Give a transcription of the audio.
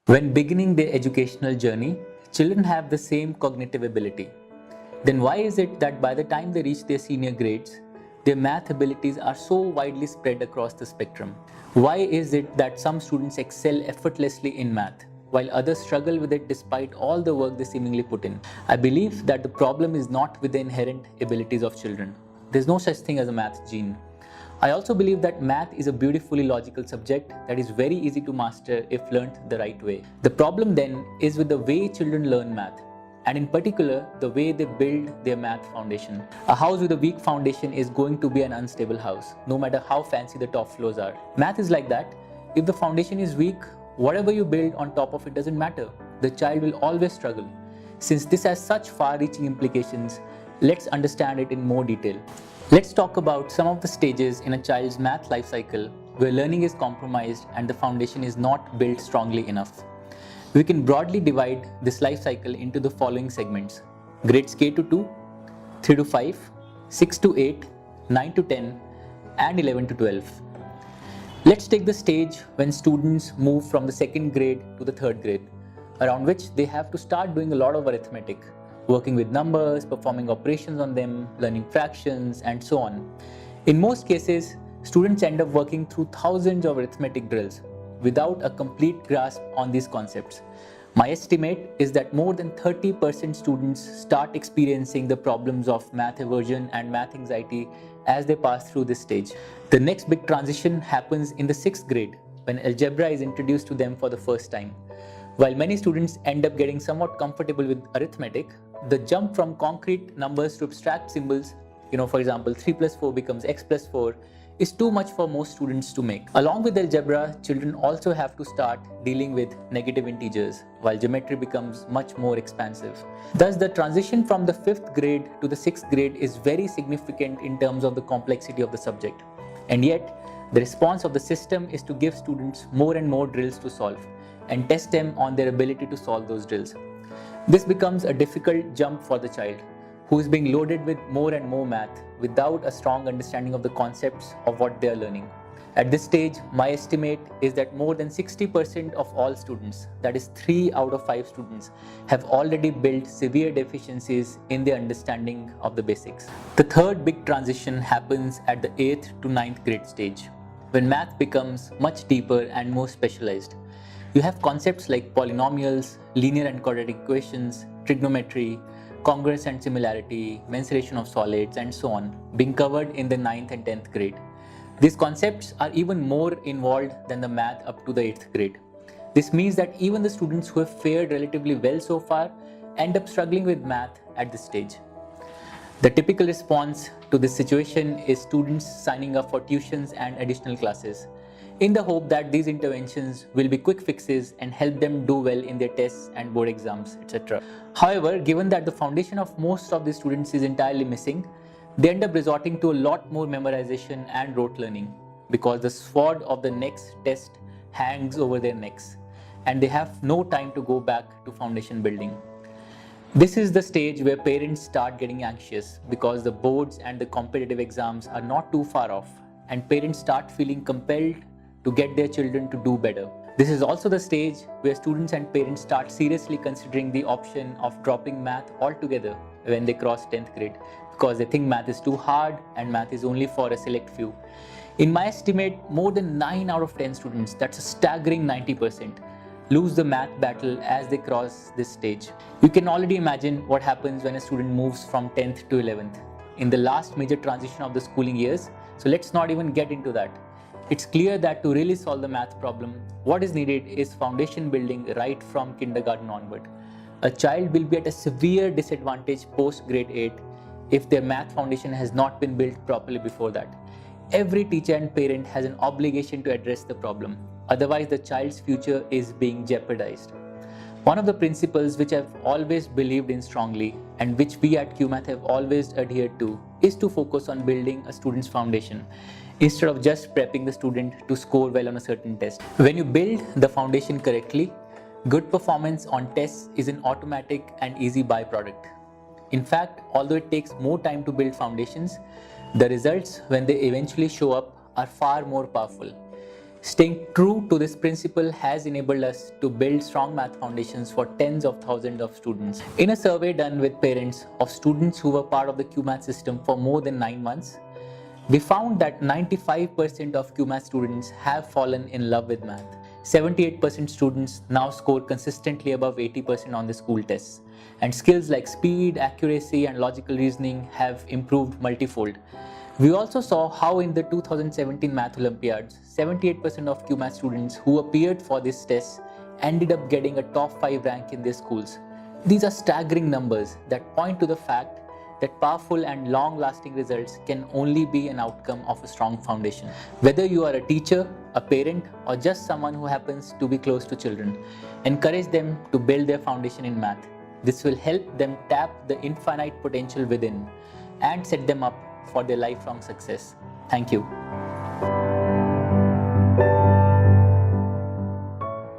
When beginning their educational journey, children have the same cognitive ability. Then why is it that by the time they reach their senior grades, their math abilities are so widely spread across the spectrum? Why is it that some students excel effortlessly in math, while others struggle with it despite all the work they seemingly put in? I believe that the problem is not with the inherent abilities of children. There's no such thing as a math gene. I also believe that math is a beautifully logical subject that is very easy to master if learnt the right way. The problem then is with the way children learn math, and in particular, the way they build their math foundation. A house with a weak foundation is going to be an unstable house, no matter how fancy the top floors are. Math is like that. If the foundation is weak, whatever you build on top of it doesn't matter. The child will always struggle. Since this has such far-reaching implications, let's understand it in more detail. Let's talk about some of the stages in a child's math life cycle where learning is compromised and the foundation is not built strongly enough. We can broadly divide this life cycle into the following segments: grades K to 2, 3 to 5, 6 to 8, 9 to 10, and 11 to 12. Let's take the stage when students move from the second grade to the third grade, around which they have to start doing a lot of arithmetic, working with numbers, performing operations on them, learning fractions, and so on. In most cases, students end up working through thousands of arithmetic drills without a complete grasp on these concepts. My estimate is that more than 30% students start experiencing the problems of math aversion and math anxiety as they pass through this stage. The next big transition happens in the 6th grade when algebra is introduced to them for the first time. While many students end up getting somewhat comfortable with arithmetic, the jump from concrete numbers to abstract symbols, for example, 3 plus 4 becomes x plus 4, is too much for most students to make. Along with algebra, children also have to start dealing with negative integers, while geometry becomes much more expansive. Thus, the transition from the 5th grade to the 6th grade is very significant in terms of the complexity of the subject. And yet, the response of the system is to give students more and more drills to solve and test them on their ability to solve those drills. This becomes a difficult jump for the child, who is being loaded with more and more math without a strong understanding of the concepts of what they are learning. At this stage, my estimate is that more than 60% of all students, that is 3 out of 5 students, have already built severe deficiencies in their understanding of the basics. The third big transition happens at the 8th to 9th grade stage, when math becomes much deeper and more specialized. You have concepts like polynomials, linear and quadratic equations, trigonometry, congruence and similarity, mensuration of solids, and so on, being covered in the 9th and 10th grade. These concepts are even more involved than the math up to the 8th grade. This means that even the students who have fared relatively well so far end up struggling with math at this stage. The typical response to this situation is students signing up for tuitions and additional classes, in the hope that these interventions will be quick fixes and help them do well in their tests and board exams, etc. However, given that the foundation of most of these students is entirely missing, they end up resorting to a lot more memorization and rote learning because the sword of the next test hangs over their necks and they have no time to go back to foundation building. This is the stage where parents start getting anxious because the boards and the competitive exams are not too far off, and parents start feeling compelled to get their children to do better. This is also the stage where students and parents start seriously considering the option of dropping math altogether when they cross 10th grade because they think math is too hard and math is only for a select few. In my estimate, more than 9 out of 10 students, that's a staggering 90%, lose the math battle as they cross this stage. You can already imagine what happens when a student moves from 10th to 11th in the last major transition of the schooling years, so let's not even get into that. It's clear that to really solve the math problem, what is needed is foundation building right from kindergarten onward. A child will be at a severe disadvantage post grade 8 if their math foundation has not been built properly before that. Every teacher and parent has an obligation to address the problem, otherwise the child's future is being jeopardized. One of the principles which I've always believed in strongly and which we at QMath have always adhered to is to focus on building a student's foundation instead of just prepping the student to score well on a certain test. When you build the foundation correctly, good performance on tests is an automatic and easy byproduct. In fact, although it takes more time to build foundations, the results when they eventually show up are far more powerful. Staying true to this principle has enabled us to build strong math foundations for tens of thousands of students. In a survey done with parents of students who were part of the QMath system for more than 9 months, we found that 95% of QMath students have fallen in love with math. 78% students now score consistently above 80% on the school tests, and skills like speed, accuracy, and logical reasoning have improved multifold. We also saw how in the 2017 Math Olympiads, 78% of QMath students who appeared for this test ended up getting a top 5 rank in their schools. These are staggering numbers that point to the fact that powerful and long-lasting results can only be an outcome of a strong foundation. Whether you are a teacher, a parent, or just someone who happens to be close to children, encourage them to build their foundation in math. This will help them tap the infinite potential within and set them up for their lifelong success. Thank you.